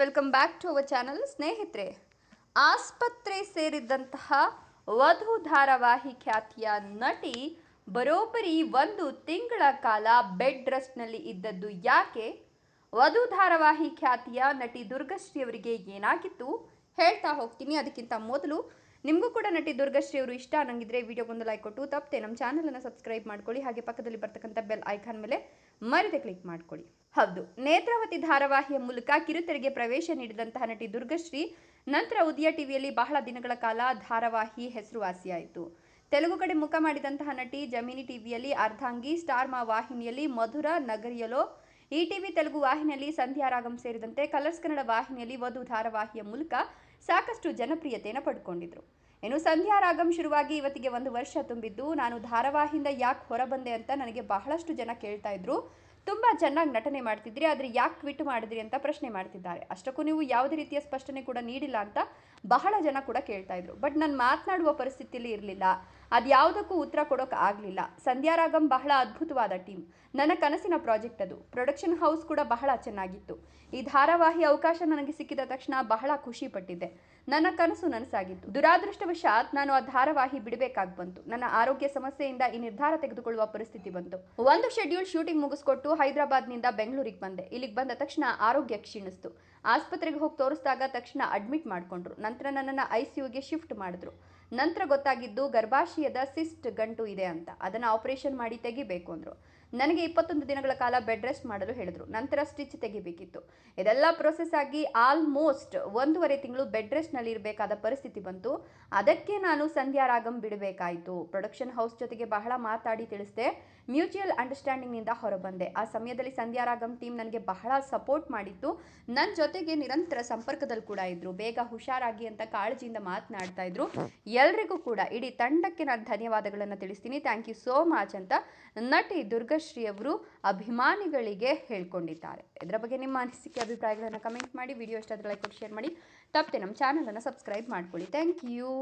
Welcome back to our channel. ಸ್ನೇಹಿತರೆ, ಆಸ್ಪತ್ರೆ ಸೇರಿದಂತಹ ವಧು ಧಾರಾವಾಹಿ ಖ್ಯಾತಿಯ ನಟಿ ಬರೋಬ್ಬರಿ 1 ತಿಂಗಳ ಕಾಲ ಬೆಡ್ ರೆಸ್ಟ್ನಲ್ಲಿ ಇದ್ದದ್ದು ಯಾಕೆ? ವಧು ಧಾರಾವಾಹಿ ಖ್ಯಾತಿಯ ನಟಿ ದುರ್ಗಶ್ರೀ ಅವರಿಗೆ ಏನಾಗಿತ್ತು ಹೇಳ್ತಾ ಹೋಗ್ತೀನಿ. ಅದಕ್ಕಿಂತ ಮೊದಲು ನಿಮಗೂ ಕೂಡ ನಟಿ ದುರ್ಗಶ್ರೀ ಅವರು ಇಷ್ಟ ಅನ್ನಂಗಿದ್ರೆ ವಿಡಿಯೋಗೊಂದು ಲೈಕ್ ಕೊಟ್ಟು ತಪ್ಪದೆ ನಮ್ಮ ಚಾನಲನ್ನು ಸಬ್ಸ್ಕ್ರೈಬ್ ಮಾಡ್ಕೊಳ್ಳಿ. ಹಾಗೆ ಪಕ್ಕದಲ್ಲಿ ಬರ್ತಕ್ಕಂಥ ಬೆಲ್ ಐಕಾನ್ ಮೇಲೆ ಮರೆಯದೆ ಕ್ಲಿಕ್ ಮಾಡ್ಕೊಳ್ಳಿ. ಹೌದು, ನೇತ್ರಾವತಿ ಧಾರಾವಾಹಿಯ ಮೂಲಕ ಕಿರುತೆರೆಗೆ ಪ್ರವೇಶ ನೀಡಿದಂತಹ ನಟಿ ದುರ್ಗಶ್ರೀ ನಂತರ ಉದಯ ಟಿವಿಯಲ್ಲಿ ಬಹಳ ದಿನಗಳ ಕಾಲ ಧಾರಾವಾಹಿ ಹೆಸರುವಾಸಿಯಾಯಿತು. ತೆಲುಗು ಕಡೆ ಮುಖ ಮಾಡಿದಂತಹ ನಟಿ ಜಮಿನಿ ಟಿವಿಯಲ್ಲಿ ಅರ್ಧಾಂಗಿ, ಸ್ಟಾರ್ ಮಾ ವಾಹಿನಿಯಲ್ಲಿ ಮಧುರ ನಗರಿಯಲೋ, ಈ ಟಿವಿ ತೆಲುಗು ವಾಹಿನಿಯಲ್ಲಿ ಸಂಧ್ಯಾ ರಾಗಂ ಸೇರಿದಂತೆ ಕಲರ್ಸ್ ಕನ್ನಡ ವಾಹಿನಿಯಲ್ಲಿ ವಧು ಧಾರಾವಾಹಿಯ ಮೂಲಕ ಸಾಕಷ್ಟು ಜನಪ್ರಿಯತೆಯನ್ನು ಪಡ್ಕೊಂಡಿದ್ರು. ಇನ್ನು ಸಂಧ್ಯಾ ರಾಗಂ ಶುರುವಾಗಿ ಇವತ್ತಿಗೆ 1 ವರ್ಷ ತುಂಬಿದ್ದು, ನಾನು ಧಾರಾವಾಹಿಯಿಂದ ಯಾಕೆ ಹೊರಬಂದೆ ಅಂತ ನನಗೆ ಬಹಳಷ್ಟು ಜನ ಕೇಳ್ತಾ ಇದ್ರು. ತುಂಬ ಚೆನ್ನಾಗಿ ನಟನೆ ಮಾಡ್ತಿದ್ರಿ, ಆದರೆ ಯಾಕೆ ಕ್ವಿಟ್ ಮಾಡಿದ್ರಿ ಅಂತ ಪ್ರಶ್ನೆ ಮಾಡ್ತಿದ್ದಾರೆ. ಅಷ್ಟಕ್ಕೂ ನೀವು ಯಾವುದೇ ರೀತಿಯ ಸ್ಪಷ್ಟನೆ ಕೂಡ ನೀಡಿಲ್ಲ ಅಂತ ಬಹಳ ಜನ ಕೂಡ ಕೇಳ್ತಾ ಇದ್ರು. ಬಟ್ ನಾನು ಮಾತನಾಡುವ ಪರಿಸ್ಥಿತಿಯಲ್ಲಿ ಇರಲಿಲ್ಲ, ಅದು ಯಾವುದಕ್ಕೂ ಉತ್ತರ ಕೊಡೋಕೆ ಆಗಲಿಲ್ಲ. ಸಂಧ್ಯಾ ರಾಗಂ ಬಹಳ ಅದ್ಭುತವಾದ ಟೀಮ್, ನನ್ನ ಕನಸಿನ ಪ್ರಾಜೆಕ್ಟ್ ಅದು. ಪ್ರೊಡಕ್ಷನ್ ಹೌಸ್ ಕೂಡ ಬಹಳ ಚೆನ್ನಾಗಿತ್ತು. ಈ ಧಾರಾವಾಹಿ ಅವಕಾಶ ನನಗೆ ಸಿಕ್ಕಿದ ತಕ್ಷಣ ಬಹಳ ಖುಷಿ ಪಟ್ಟಿದ್ದೆ. ನನ್ನ ಕನಸು ನನಸಾಗಿತ್ತು. ದುರಾದೃಷ್ಟವಶಾತ್ ನಾನು ಆ ಧಾರಾವಾಹಿ ಬಿಡಬೇಕಾಗಿ ಬಂತು. ನನ್ನ ಆರೋಗ್ಯ ಸಮಸ್ಯೆಯಿಂದ ಈ ನಿರ್ಧಾರ ತೆಗೆದುಕೊಳ್ಳುವ ಪರಿಸ್ಥಿತಿ ಬಂತು. ಒಂದು ಶೆಡ್ಯೂಲ್ ಶೂಟಿಂಗ್ ಮುಗಿಸ್ಕೊಟ್ಟು ಹೈದರಾಬಾದ್ನಿಂದ ಬೆಂಗಳೂರಿಗೆ ಬಂದೆ. ಇಲ್ಲಿಗೆ ಬಂದ ತಕ್ಷಣ ಆರೋಗ್ಯ ಕ್ಷೀಣಿಸ್ತು. ಆಸ್ಪತ್ರೆಗೆ ಹೋಗಿ ತೋರಿಸಿದಾಗ ತಕ್ಷಣ ಅಡ್ಮಿಟ್ ಮಾಡಿಕೊಂಡ್ರು. ನಂತರ ನನ್ನನ್ನು ICUಗೆ ಶಿಫ್ಟ್ ಮಾಡಿದ್ರು. ನಂತರ ಗೊತ್ತಾಗಿದ್ದು ಗರ್ಭಾಶಯದ ಸಿಸ್ಟ್ ಗಂಟು ಇದೆ ಅಂತ. ಅದನ್ನು ಆಪರೇಷನ್ ಮಾಡಿ ತೆಗಿಬೇಕು ಅಂದರು. ನನಗೆ 21 ದಿನಗಳ ಕಾಲ ಬೆಡ್ ರೆಸ್ಟ್ ಮಾಡಲು ಹೇಳಿದ್ರು. ನಂತರ ಸ್ಟಿಚ್ ತೆಗಿಬೇಕಿತ್ತು. ಇದೆಲ್ಲ ಪ್ರೊಸೆಸ್ ಆಗಿ ಆಲ್ಮೋಸ್ಟ್ 1.5 ತಿಂಗಳು ಬೆಡ್ ರೆಸ್ಟ್ನಲ್ಲಿ ಇರಬೇಕಾದ ಪರಿಸ್ಥಿತಿ ಬಂತು. ಅದಕ್ಕೆ ನಾನು ಸಂಧ್ಯಾ ರಾಗಂ ಬಿಡಬೇಕಾಯಿತು. ಪ್ರೊಡಕ್ಷನ್ ಹೌಸ್ ಜೊತೆಗೆ ಬಹಳ ಮಾತಾಡಿ ತಿಳಿಸಿದೆ. ಮ್ಯೂಚುವಲ್ ಅಂಡರ್ಸ್ಟ್ಯಾಂಡಿಂಗ್ನಿಂದ ಹೊರಬಂದೆ. ಆ ಸಮಯದಲ್ಲಿ ಸಂಧ್ಯಾ ರಾಗಂ ಟೀಮ್ ನನಗೆ ಬಹಳ ಸಪೋರ್ಟ್ ಮಾಡಿತ್ತು. ನನ್ನ ಜೊತೆಗೆ ನಿರಂತರ ಸಂಪರ್ಕದಲ್ಲಿ ಕೂಡ ಇದ್ರು. ಬೇಗ ಹುಷಾರಾಗಿ ಅಂತ ಕಾಳಜಿಯಿಂದ ಮಾತನಾಡ್ತಾ ಇದ್ರು. ಎಲ್ರಿಗೂ ಕೂಡ ಇಡೀ ತಂಡಕ್ಕೆ ನಾನು ಧನ್ಯವಾದಗಳನ್ನು ತಿಳಿಸ್ತೀನಿ. ಥ್ಯಾಂಕ್ ಯು ಸೋ ಮಚ್ ಅಂತ ನಟಿ ದುರ್ಗಶ್ರೀ ಅವರು ಅಭಿಮಾನಿಗಳಿಗೆ ಹೇಳ್ಕೊಂಡಿದ್ದಾರೆ. ಇದರ ಬಗ್ಗೆ ನಿಮ್ಮ ಅನಿಸಿಕೆ ಅಭಿಪ್ರಾಯಗಳನ್ನು ಕಮೆಂಟ್ ಮಾಡಿ. ವಿಡಿಯೋ ಇಷ್ಟ ಆದರೆ ಲೈಕ್ ಕೊಟ್ಟು ಶೇರ್ ಮಾಡಿ. ತಪ್ಪದೆ ನಮ್ಮ ಚಾನಲನ್ನು ಸಬ್ಸ್ಕ್ರೈಬ್ ಮಾಡ್ಕೊಳ್ಳಿ. Thank you.